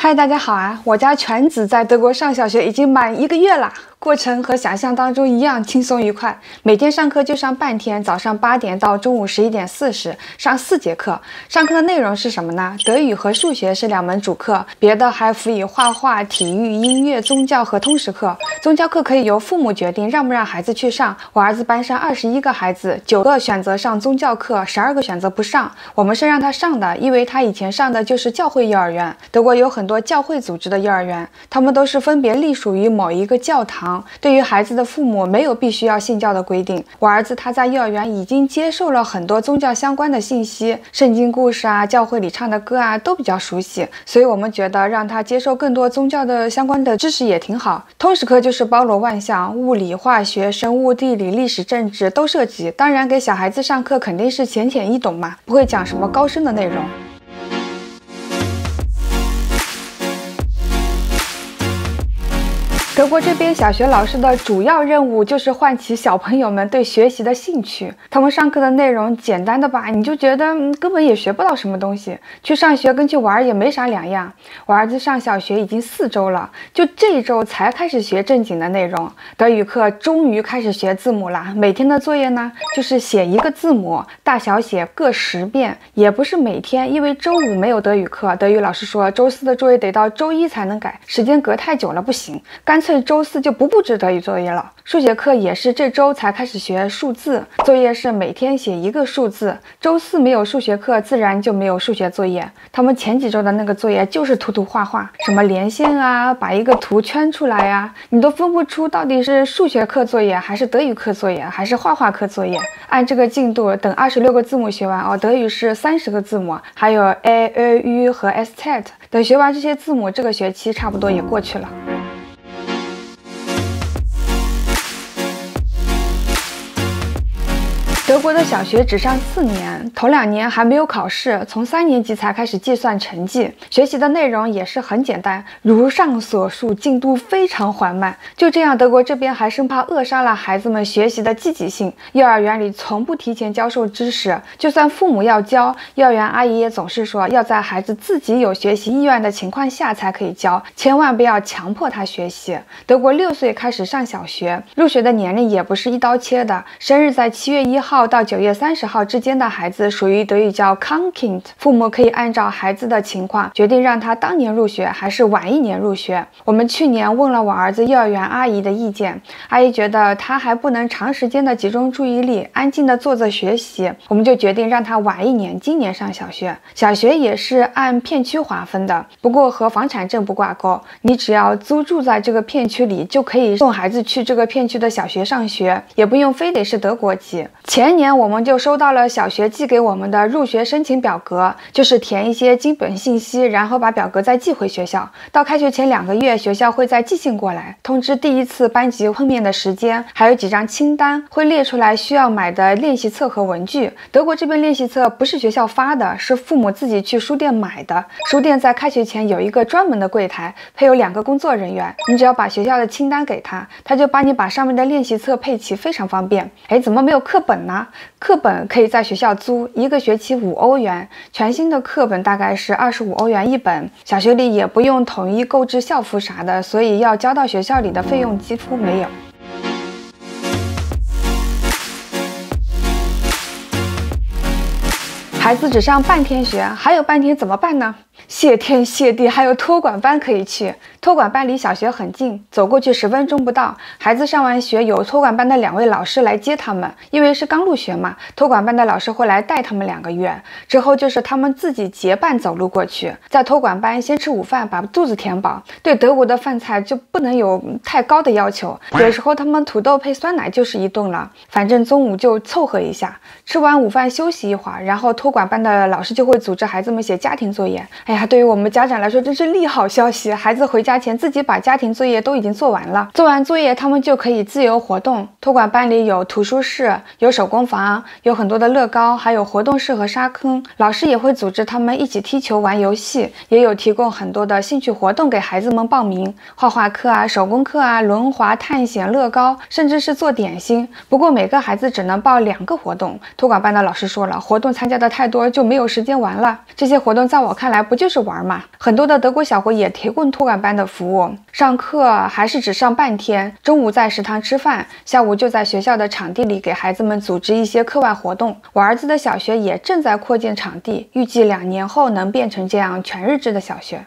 嗨，大家好啊！我家全子在德国上小学已经满1个月了，过程和想象当中一样轻松愉快。每天上课就上半天，早上8点到中午11点40，上4节课。上课的内容是什么呢？德语和数学是2门主课，别的还辅以画画、体育、音乐、宗教和通识课。宗教课可以由父母决定让不让孩子去上。我儿子班上21个孩子，9个选择上宗教课，12个选择不上。我们是让他上的，因为他以前上的就是教会幼儿园。德国有很多教会组织的幼儿园，他们都是分别隶属于某一个教堂。对于孩子的父母没有必须要信教的规定。我儿子他在幼儿园已经接受了很多宗教相关的信息，圣经故事啊，教会里唱的歌啊，都比较熟悉。所以我们觉得让他接受更多宗教的相关的知识也挺好。通识课就是包罗万象，物理、化学、生物、地理、历史、政治都涉及。当然给小孩子上课肯定是浅显易懂嘛，不会讲什么高深的内容。德国这边小学老师的主要任务就是唤起小朋友们对学习的兴趣。他们上课的内容简单的吧，你就觉得根本也学不到什么东西，去上学跟去玩也没啥两样。我儿子上小学已经4周了，就这一周才开始学正经的内容。德语课终于开始学字母了，每天的作业呢就是写一个字母，大小写各10遍，也不是每天，因为周5没有德语课，德语老师说周4的作业得到周1才能改，时间隔太久了不行，干脆周4就不布置德语作业了。数学课也是这周才开始学数字，作业是每天写一个数字。周4没有数学课，自然就没有数学作业。他们前几周的那个作业就是涂涂画画，什么连线啊，把一个图圈出来啊，你都分不出到底是数学课作业还是德语课作业还是画画课作业。按这个进度，等26个字母学完哦，德语是30个字母，还有 A、Ö、Ü 和 SZ。等学完这些字母，这个学期差不多也过去了。德国的小学只上4年，头2年还没有考试，从3年级才开始计算成绩。学习的内容也是很简单，如上所述，进度非常缓慢。就这样，德国这边还生怕扼杀了孩子们学习的积极性。幼儿园里从不提前教授知识，就算父母要教，幼儿园阿姨也总是说要在孩子自己有学习意愿的情况下才可以教，千万不要强迫他学习。德国6岁开始上小学，入学的年龄也不是一刀切的，生日在7月1号到9月30号之间的孩子属于德语叫 Krankind， 父母可以按照孩子的情况决定让他当年入学还是晚1年入学。我们去年问了我儿子幼儿园阿姨的意见，阿姨觉得他还不能长时间的集中注意力，安静的坐着学习，我们就决定让他晚1年，今年上小学。小学也是按片区划分的，不过和房产证不挂钩，你只要租住在这个片区里，就可以送孩子去这个片区的小学上学，也不用非得是德国籍。前年我们就收到了小学寄给我们的入学申请表格，就是填一些基本信息，然后把表格再寄回学校。到开学前2个月，学校会再寄信过来，通知第一次班级碰面的时间，还有几张清单，会列出来需要买的练习册和文具。德国这边练习册不是学校发的，是父母自己去书店买的。书店在开学前有一个专门的柜台，配有2个工作人员，你只要把学校的清单给他，他就帮你把上面的练习册配齐，非常方便。怎么没有课本呢？课本可以在学校租，1个学期5欧元，全新的课本大概是25欧元1本。小学里也不用统一购置校服啥的，所以要交到学校里的费用几乎没有。孩子只上半天学，还有半天怎么办呢？谢天谢地，还有托管班可以去。托管班离小学很近，走过去10分钟不到。孩子上完学，有托管班的2位老师来接他们，因为是刚入学嘛，托管班的老师会来带他们2个月，之后就是他们自己结伴走路过去。在托管班先吃午饭，把肚子填饱。对德国的饭菜就不能有太高的要求，有时候他们土豆配酸奶就是一顿了，反正中午就凑合一下。吃完午饭休息一会儿，然后托管班的老师就会组织孩子们写家庭作业。对于我们家长来说真是利好消息，孩子回家前自己把家庭作业都已经做完了，做完作业他们就可以自由活动。托管班里有图书室，有手工房，有很多的乐高，还有活动室和沙坑。老师也会组织他们一起踢球玩游戏，也有提供很多的兴趣活动给孩子们报名，画画课啊、手工课啊、轮滑、探险、乐高，甚至是做点心。不过每个孩子只能报2个活动，托管班的老师说了，活动参加的太多就没有时间玩了。这些活动在我看来不就就是玩嘛。很多的德国小伙也提供托管班的服务，上课还是只上半天，中午在食堂吃饭，下午就在学校的场地里给孩子们组织一些课外活动。我儿子的小学也正在扩建场地，预计2年后能变成这样全日制的小学。